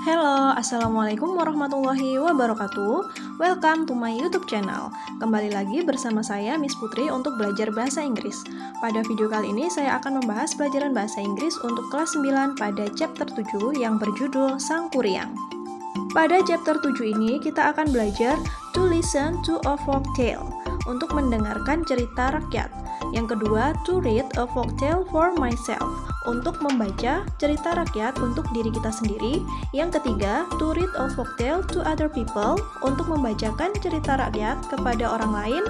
Halo, Assalamualaikum warahmatullahi wabarakatuh. Welcome to my YouTube channel. Kembali lagi bersama saya, Miss Putri, untuk belajar bahasa Inggris. Pada video kali ini, saya akan membahas pelajaran bahasa Inggris untuk kelas 9 pada chapter 7 yang berjudul Sang Kuryang. Pada chapter 7 ini, kita akan belajar to listen to a folk tale, untuk mendengarkan cerita rakyat. Yang kedua, to read a folk tale for myself, untuk membaca cerita rakyat untuk diri kita sendiri. Yang ketiga, to read a folk tale to other people, untuk membacakan cerita rakyat kepada orang lain.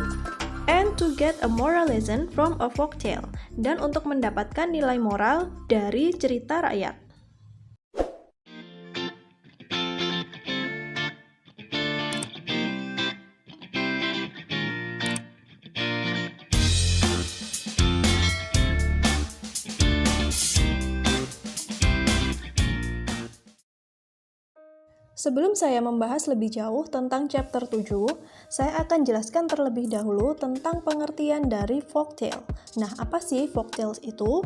And to get a moral lesson from a folk tale, dan untuk mendapatkan nilai moral dari cerita rakyat. Sebelum saya membahas lebih jauh tentang chapter 7, saya akan jelaskan terlebih dahulu tentang pengertian dari folktale. Nah, apa sih folktales itu?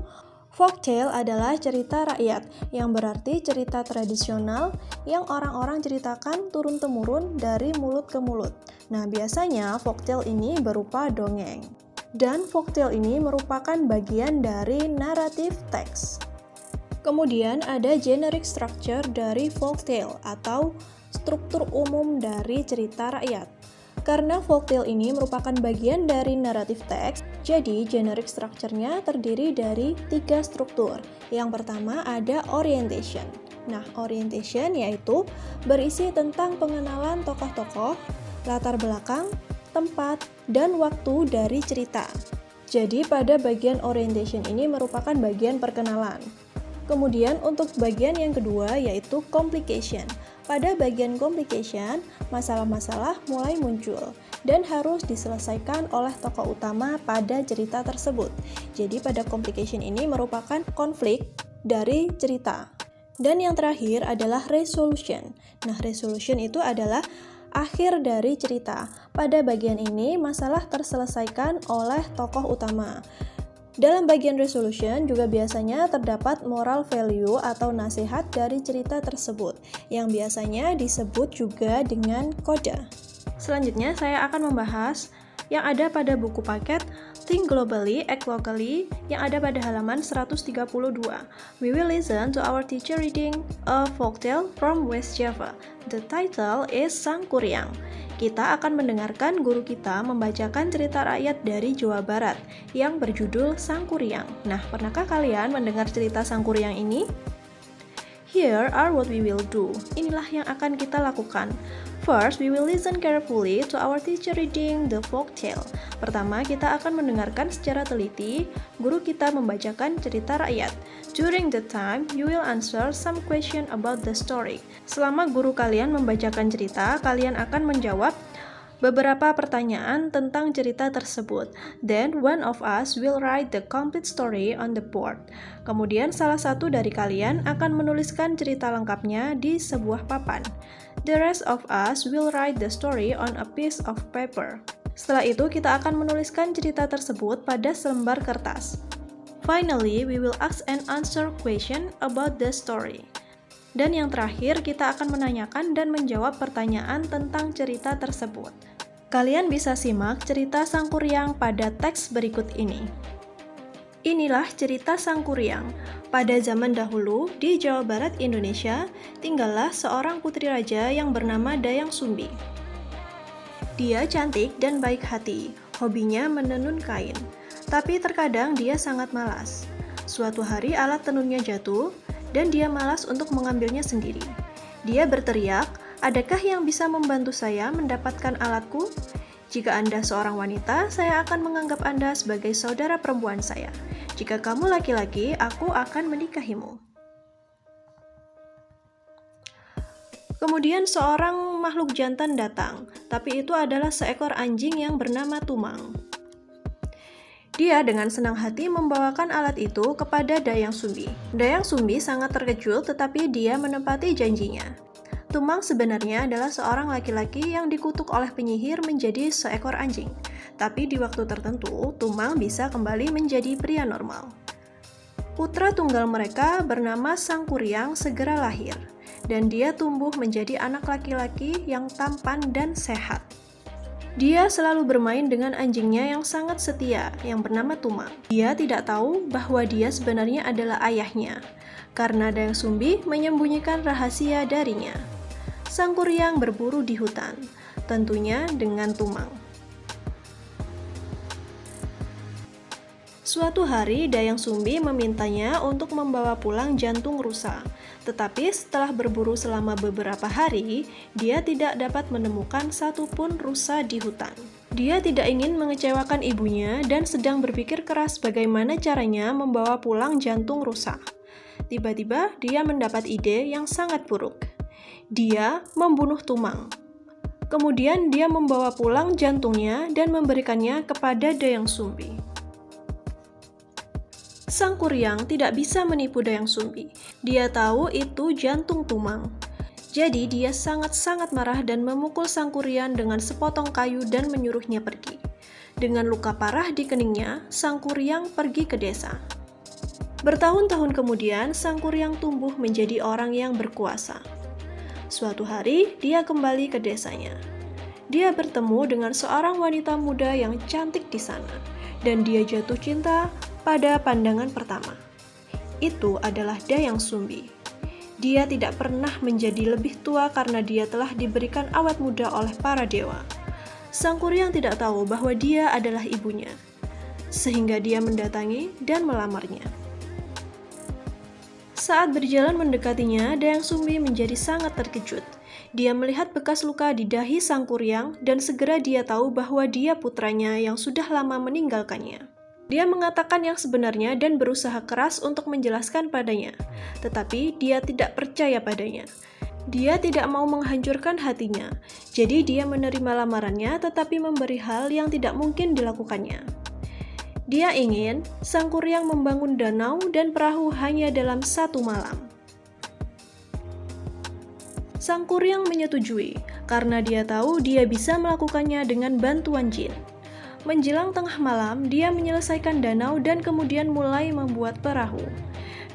Folktale adalah cerita rakyat, yang berarti cerita tradisional yang orang-orang ceritakan turun-temurun dari mulut ke mulut. Nah, biasanya folktale ini berupa dongeng. Dan folktale ini merupakan bagian dari naratif teks. Kemudian ada generic structure dari folktale atau struktur umum dari cerita rakyat. Karena folktale ini merupakan bagian dari naratif teks, jadi generic structure-nya terdiri dari 3 struktur. Yang pertama ada orientation. Nah, orientation yaitu berisi tentang pengenalan tokoh-tokoh, latar belakang, tempat, dan waktu dari cerita. Jadi pada bagian orientation ini merupakan bagian perkenalan. Kemudian untuk bagian yang kedua yaitu complication. Pada bagian complication, masalah-masalah mulai muncul dan harus diselesaikan oleh tokoh utama pada cerita tersebut. Jadi pada complication ini merupakan konflik dari cerita. Dan yang terakhir adalah resolution. Nah, resolution itu adalah akhir dari cerita. Pada bagian ini masalah terselesaikan oleh tokoh utama. Dalam bagian resolution juga biasanya terdapat moral value atau nasihat dari cerita tersebut, yang biasanya disebut juga dengan kode. Selanjutnya saya akan membahas yang ada pada buku paket Think Globally, Act Locally yang ada pada halaman 132. We will listen to our teacher reading a folktale from West Java. The title is Sang Kuryang. Kita akan mendengarkan guru kita membacakan cerita rakyat dari Jawa Barat yang berjudul Sang Kuryang. Nah, pernahkah kalian mendengar cerita Sang Kuryang ini? Here are what we will do. Inilah yang akan kita lakukan. First, we will listen carefully to our teacher reading the folk tale. Pertama, kita akan mendengarkan secara teliti guru kita membacakan cerita rakyat. During the time, you will answer some question about the story. Selama guru kalian membacakan cerita, kalian akan menjawab beberapa pertanyaan tentang cerita tersebut. Then, one of us will write the complete story on the board. Kemudian, salah satu dari kalian akan menuliskan cerita lengkapnya di sebuah papan. The rest of us will write the story on a piece of paper. Setelah itu, kita akan menuliskan cerita tersebut pada selembar kertas. Finally, we will ask and answer question about the story. Dan yang terakhir, kita akan menanyakan dan menjawab pertanyaan tentang cerita tersebut. Kalian bisa simak cerita Sang Kuryang pada teks berikut ini. Inilah cerita Sang Kuryang. Pada zaman dahulu, di Jawa Barat Indonesia, tinggallah seorang putri raja yang bernama Dayang Sumbi. Dia cantik dan baik hati, hobinya menenun kain. Tapi terkadang dia sangat malas. Suatu hari alat tenunnya jatuh, dan dia malas untuk mengambilnya sendiri. Dia berteriak, "Adakah yang bisa membantu saya mendapatkan alatku? Jika Anda seorang wanita, saya akan menganggap Anda sebagai saudara perempuan saya. Jika kamu laki-laki, aku akan menikahimu." Kemudian seorang makhluk jantan datang, tapi itu adalah seekor anjing yang bernama Tumang. Dia dengan senang hati membawakan alat itu kepada Dayang Sumbi. Dayang Sumbi sangat terkejut, tetapi dia menepati janjinya. Tumang sebenarnya adalah seorang laki-laki yang dikutuk oleh penyihir menjadi seekor anjing. Tapi di waktu tertentu, Tumang bisa kembali menjadi pria normal. Putra tunggal mereka bernama Sang Kuryang segera lahir. dan dia tumbuh menjadi anak laki-laki yang tampan dan sehat. Dia selalu bermain dengan anjingnya yang sangat setia, yang bernama Tumang. Dia tidak tahu bahwa dia sebenarnya adalah ayahnya, karena Dayang Sumbi menyembunyikan rahasia darinya. Sang Kuryang berburu di hutan, tentunya dengan Tumang. Suatu hari, Dayang Sumbi memintanya untuk membawa pulang jantung rusa. Tetapi setelah berburu selama beberapa hari, dia tidak dapat menemukan satupun rusa di hutan. Dia tidak ingin mengecewakan ibunya dan sedang berpikir keras bagaimana caranya membawa pulang jantung rusa. Tiba-tiba, dia mendapat ide yang sangat buruk. Dia membunuh Tumang. Kemudian dia membawa pulang jantungnya dan memberikannya kepada Dayang Sumbi. Sang Kuryang tidak bisa menipu Dayang Sumbi. Dia tahu itu jantung Tumang. Jadi dia sangat-sangat marah dan memukul Sang Kuryang dengan sepotong kayu dan menyuruhnya pergi. Dengan luka parah di keningnya, Sang Kuryang pergi ke desa. Bertahun-tahun kemudian, Sang Kuryang tumbuh menjadi orang yang berkuasa. Suatu hari, dia kembali ke desanya. Dia bertemu dengan seorang wanita muda yang cantik di sana, dan dia jatuh cinta pada pandangan pertama. Itu adalah Dayang Sumbi. Dia tidak pernah menjadi lebih tua karena dia telah diberikan awet muda oleh para dewa. Sang Kuryang tidak tahu bahwa dia adalah ibunya, sehingga dia mendatangi dan melamarnya. Saat berjalan mendekatinya, Dayang Sumbi menjadi sangat terkejut. Dia melihat bekas luka di dahi Sang Kuryang dan segera dia tahu bahwa dia putranya yang sudah lama meninggalkannya. Dia mengatakan yang sebenarnya dan berusaha keras untuk menjelaskan padanya, tetapi dia tidak percaya padanya. Dia tidak mau menghancurkan hatinya, jadi dia menerima lamarannya tetapi memberi hal yang tidak mungkin dilakukannya. Dia ingin Sang Kuryang membangun danau dan perahu hanya dalam 1 malam. Sang Kuryang menyetujui, karena dia tahu dia bisa melakukannya dengan bantuan jin. Menjelang tengah malam, dia menyelesaikan danau dan kemudian mulai membuat perahu.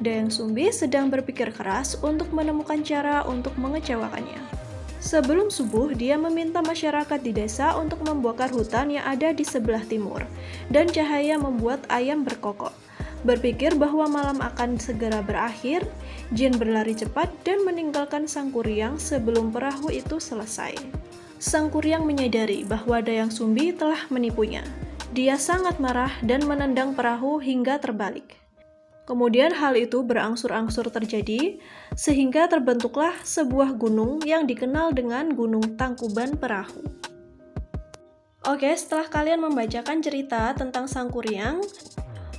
Dayang Sumbi sedang berpikir keras untuk menemukan cara untuk mengecewakannya. Sebelum subuh, dia meminta masyarakat di desa untuk membakar hutan yang ada di sebelah timur, dan cahaya membuat ayam berkokok. Berpikir bahwa malam akan segera berakhir, jin berlari cepat dan meninggalkan Sang Kuryang sebelum perahu itu selesai. Sang Kuryang menyadari bahwa Dayang Sumbi telah menipunya. Dia sangat marah dan menendang perahu hingga terbalik. Kemudian hal itu berangsur-angsur terjadi, sehingga terbentuklah sebuah gunung yang dikenal dengan Gunung Tangkuban Perahu. Oke, setelah kalian membacakan cerita tentang Sang Kuryang,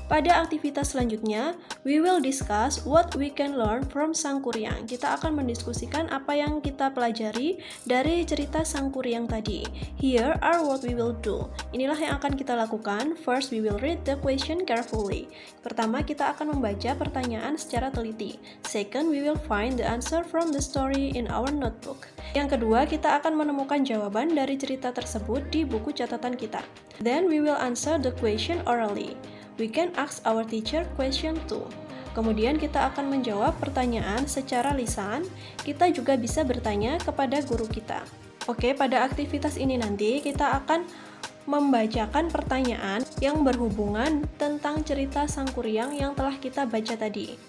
pada aktivitas selanjutnya, we will discuss what we can learn from Sang Kuryang. Kita akan mendiskusikan apa yang kita pelajari dari cerita Sang Kuryang tadi. Here are what we will do. Inilah yang akan kita lakukan. First, we will read the question carefully. Pertama, kita akan membaca pertanyaan secara teliti. Second, we will find the answer from the story in our notebook. Yang kedua, kita akan menemukan jawaban dari cerita tersebut di buku catatan kita. Then, we will answer the question orally. We can ask our teacher question too. Kemudian kita akan menjawab pertanyaan secara lisan. Kita juga bisa bertanya kepada guru kita. Oke, pada aktivitas ini nanti kita akan membacakan pertanyaan yang berhubungan tentang cerita Sang Kuryang yang telah kita baca tadi.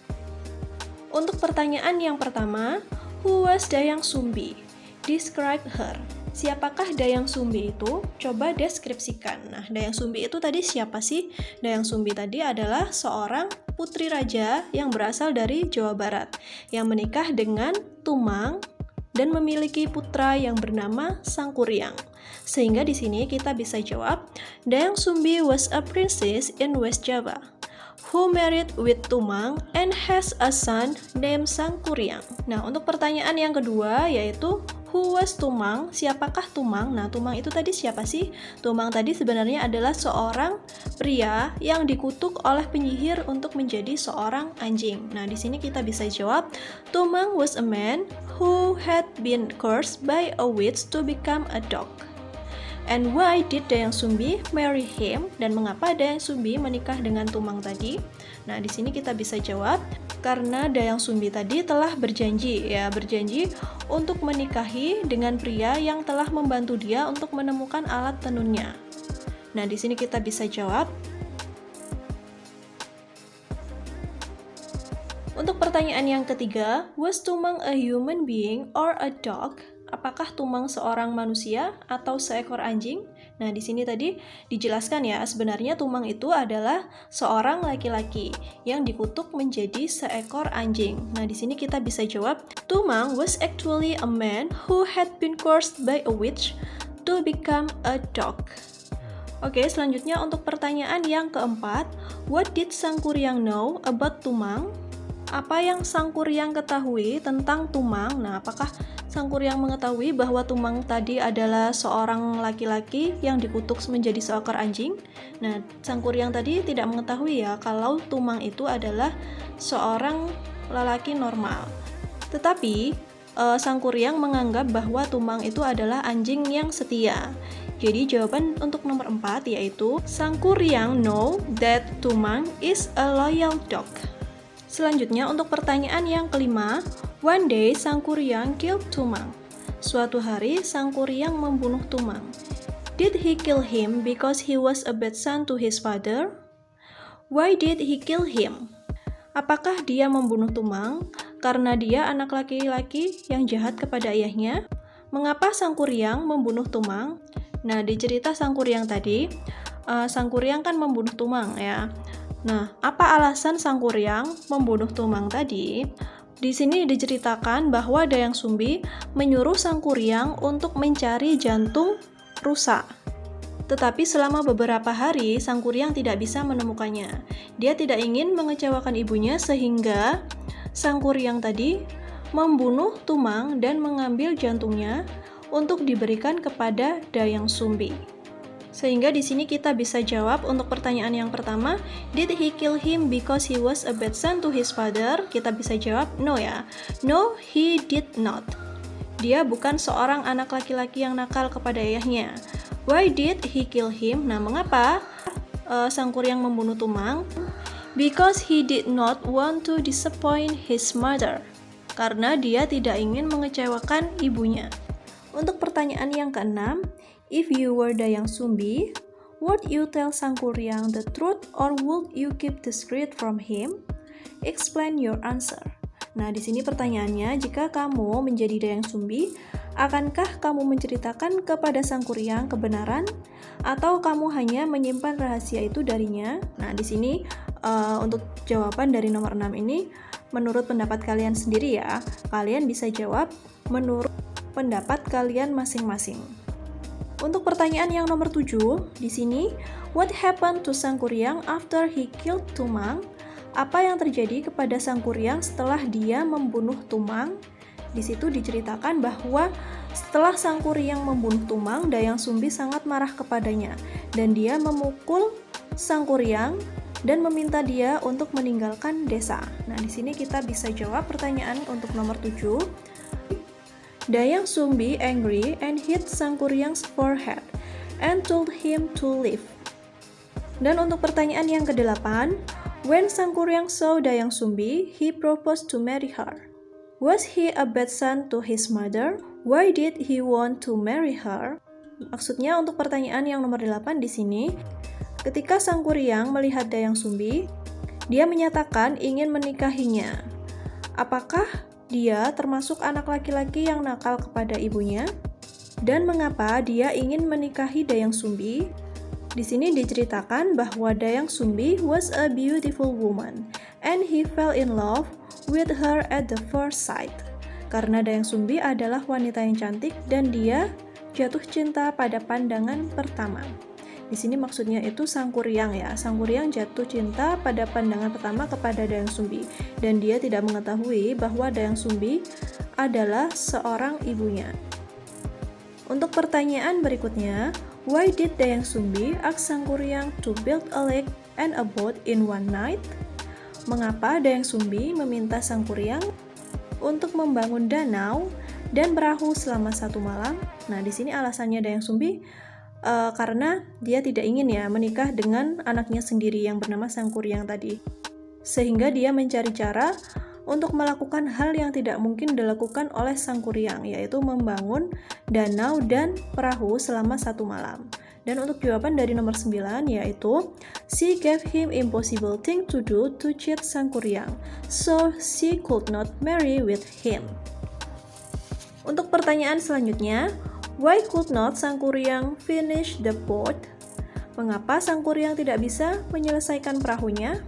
Untuk pertanyaan yang pertama, who was Dayang Sumbi? Describe her. Siapakah Dayang Sumbi itu? Coba deskripsikan. Nah, Dayang Sumbi itu tadi siapa sih? Dayang Sumbi tadi adalah seorang putri raja yang berasal dari Jawa Barat, yang menikah dengan Tumang dan memiliki putra yang bernama Sang Kuryang. Sehingga di sini kita bisa jawab, Dayang Sumbi was a princess in West Java, who married with Tumang and has a son named Sang Kuryang. Nah, untuk pertanyaan yang kedua yaitu who was Tumang? Siapakah Tumang? Nah, Tumang itu tadi siapa sih? Tumang tadi sebenarnya adalah seorang pria yang dikutuk oleh penyihir untuk menjadi seorang anjing. Nah, di sini kita bisa jawab, Tumang was a man who had been cursed by a witch to become a dog. And why did Dayang Sumbi marry him? Dan mengapa Dayang Sumbi menikah dengan Tumang tadi? Nah, di sini kita bisa jawab, Karena Dayang Sumbi tadi telah berjanji untuk menikahi dengan pria yang telah membantu dia untuk menemukan alat tenunnya. Nah, di sini kita bisa jawab. Untuk pertanyaan yang ketiga, was Tumang a human being or a dog? Apakah Tumang seorang manusia atau seekor anjing? Nah, di sini tadi dijelaskan ya, sebenarnya Tumang itu adalah seorang laki-laki yang dikutuk menjadi seekor anjing. Nah, di sini kita bisa jawab, Tumang was actually a man who had been cursed by a witch to become a dog. Oke, selanjutnya untuk pertanyaan yang keempat, what did Sang Kuryang know about Tumang? Apa yang Sang Kuryang ketahui tentang Tumang? Nah, apakah Sang Kuryang mengetahui bahwa Tumang tadi adalah seorang laki-laki yang dikutuk menjadi seekor anjing? Nah, Sang Kuryang tadi tidak mengetahui ya kalau Tumang itu adalah seorang lelaki normal. Tetapi Sang Kuryang menganggap bahwa Tumang itu adalah anjing yang setia. Jadi jawaban untuk nomor 4 yaitu Sang Kuryang know that Tumang is a loyal dog. Selanjutnya untuk pertanyaan yang kelima, one day Sang Kuryang killed Tumang. Suatu hari Sang Kuryang membunuh Tumang. Did he kill him because he was a bad son to his father? Why did he kill him? Apakah dia membunuh Tumang karena dia anak laki-laki yang jahat kepada ayahnya? Mengapa Sang Kuryang membunuh Tumang? Nah, di cerita Sang Kuryang tadi, Sang Kuryang kan membunuh Tumang ya. Nah, apa alasan Sang Kuryang membunuh Tumang tadi? Di sini diceritakan bahwa Dayang Sumbi menyuruh Sang Kuryang untuk mencari jantung rusa. Tetapi selama beberapa hari, Sang Kuryang tidak bisa menemukannya. Dia tidak ingin mengecewakan ibunya sehingga Sang Kuryang tadi membunuh Tumang dan mengambil jantungnya untuk diberikan kepada Dayang Sumbi. Sehingga di sini kita bisa jawab untuk pertanyaan yang pertama, did he kill him because he was a bad son to his father? Kita bisa jawab no ya. No, he did not. Dia bukan seorang anak laki-laki yang nakal kepada ayahnya. Why did he kill him? Nah, mengapa Sang Kuryang membunuh Tumang? Because he did not want to disappoint his mother. Karena dia tidak ingin mengecewakan ibunya. Untuk pertanyaan yang keenam, if you were Dayang Sumbi, would you tell Sang Kuryang the truth or would you keep the secret from him? Explain your answer. Nah, di sini pertanyaannya, jika kamu menjadi Dayang Sumbi, akankah kamu menceritakan kepada Sang Kuryang kebenaran atau kamu hanya menyimpan rahasia itu darinya? Nah, di sini untuk jawaban dari nomor 6 ini menurut pendapat kalian sendiri ya. Kalian bisa jawab menurut pendapat kalian masing-masing. Untuk pertanyaan yang nomor 7, di sini, what happened to Sang Kuryang after he killed Tumang? Apa yang terjadi kepada Sang Kuryang setelah dia membunuh Tumang? Di situ diceritakan bahwa setelah Sang Kuryang membunuh Tumang, Dayang Sumbi sangat marah kepadanya dan dia memukul Sang Kuryang dan meminta dia untuk meninggalkan desa. Nah, di sini kita bisa jawab pertanyaan untuk nomor 7. Dayang Sumbi angry and hit Sang Kuryang's forehead and told him to leave. Dan untuk pertanyaan yang ke-8, when Sang Kuryang saw Dayang Sumbi, he proposed to marry her. Was he a bad son to his mother? Why did he want to marry her? Maksudnya untuk pertanyaan yang nomor 8 di sini, ketika Sang Kuryang melihat Dayang Sumbi, dia menyatakan ingin menikahinya. Apakah dia termasuk anak laki-laki yang nakal kepada ibunya? Dan mengapa dia ingin menikahi Dayang Sumbi? Di sini diceritakan bahwa Dayang Sumbi was a beautiful woman and he fell in love with her at the first sight. Karena Dayang Sumbi adalah wanita yang cantik dan dia jatuh cinta pada pandangan pertama. Di sini maksudnya itu Sang Kuryang ya. Sang Kuryang jatuh cinta pada pandangan pertama kepada Dayang Sumbi dan dia tidak mengetahui bahwa Dayang Sumbi adalah seorang ibunya. Untuk pertanyaan berikutnya, why did Dayang Sumbi ask Sang Kuryang to build a lake and a boat in one night? Mengapa Dayang Sumbi meminta Sang Kuryang untuk membangun danau dan perahu selama 1 malam? Nah, di sini alasannya Dayang Sumbi karena dia tidak ingin ya menikah dengan anaknya sendiri yang bernama Sang Kuryang tadi. sehingga dia mencari cara untuk melakukan hal yang tidak mungkin dilakukan oleh sang kuryang, yaitu membangun danau dan perahu selama 1 malam. Dan untuk jawaban dari nomor 9 yaitu she gave him impossible thing to do to cheat sang kuryang, so she could not marry with him. Untuk pertanyaan selanjutnya, why could not sang kuryang finish the boat? Mengapa sang kuryang tidak bisa menyelesaikan perahunya?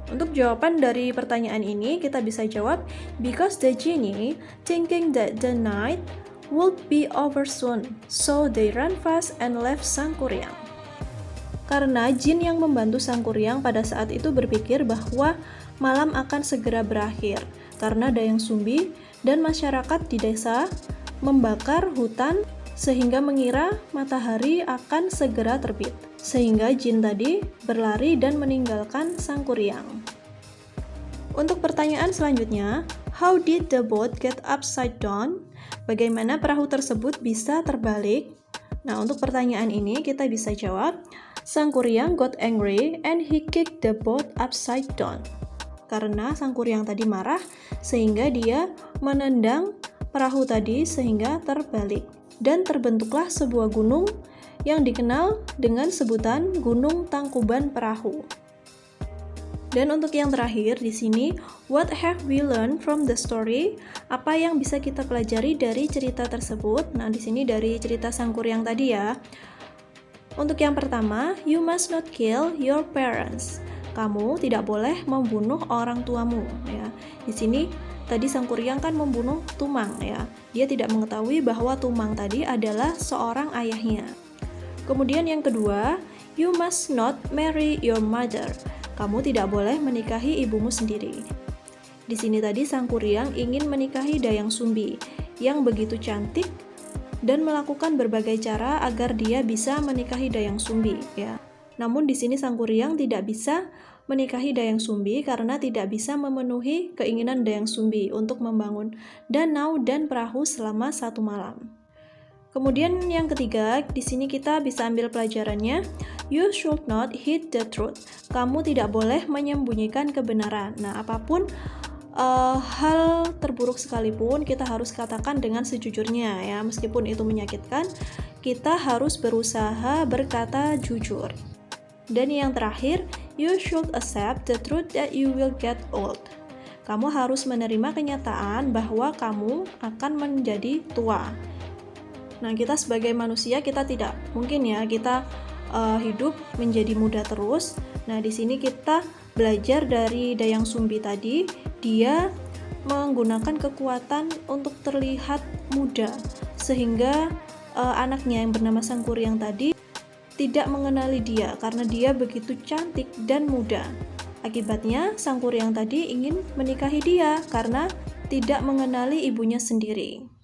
Untuk jawaban dari pertanyaan ini kita bisa jawab because the genie thinking that the night would be over soon, so they ran fast and left sang kuryang. Karena jin yang membantu sang kuryang pada saat itu berpikir bahwa malam akan segera berakhir, karena Dayang Sumbi dan masyarakat di desa membakar hutan sehingga mengira matahari akan segera terbit. Sehingga jin tadi berlari dan meninggalkan sang kuryang. Untuk pertanyaan selanjutnya, how did the boat get upside down? Bagaimana perahu tersebut bisa terbalik? Nah, untuk pertanyaan ini kita bisa jawab, sang kuryang got angry and he kicked the boat upside down. Karena sang kuryang tadi marah, sehingga dia menendang perahu tadi sehingga terbalik. Dan terbentuklah sebuah gunung yang dikenal dengan sebutan Gunung Tangkuban Perahu. Dan untuk yang terakhir di sini, what have we learned from the story? Apa yang bisa kita pelajari dari cerita tersebut? Nah, di sini dari cerita sang kuryang tadi ya. Untuk yang pertama, you must not kill your parents. Kamu tidak boleh membunuh orang tuamu ya. Di sini tadi sang kuryang kan membunuh Tumang ya. Dia tidak mengetahui bahwa Tumang tadi adalah seorang ayahnya. Kemudian yang kedua, you must not marry your mother. Kamu tidak boleh menikahi ibumu sendiri. Di sini tadi sang kuryang ingin menikahi Dayang Sumbi yang begitu cantik dan melakukan berbagai cara agar dia bisa menikahi Dayang Sumbi ya. Namun di sini sang kuryang tidak bisa menikahi Dayang Sumbi karena tidak bisa memenuhi keinginan Dayang Sumbi untuk membangun danau dan perahu selama 1 malam. Kemudian yang ketiga, di sini kita bisa ambil pelajarannya. You should not hide the truth. Kamu tidak boleh menyembunyikan kebenaran. Nah, apapun hal terburuk sekalipun kita harus katakan dengan sejujurnya ya. Meskipun itu menyakitkan, kita harus berusaha berkata jujur. Dan yang terakhir, you should accept the truth that you will get old. Kamu harus menerima kenyataan bahwa kamu akan menjadi tua. Nah, kita sebagai manusia kita tidak mungkin ya kita hidup menjadi muda terus. Nah, di sini kita belajar dari Dayang Sumbi tadi, dia menggunakan kekuatan untuk terlihat muda sehingga anaknya yang bernama sang kuryang tadi tidak mengenali dia karena dia begitu cantik dan muda. Akibatnya sang kuryang tadi ingin menikahi dia karena tidak mengenali ibunya sendiri.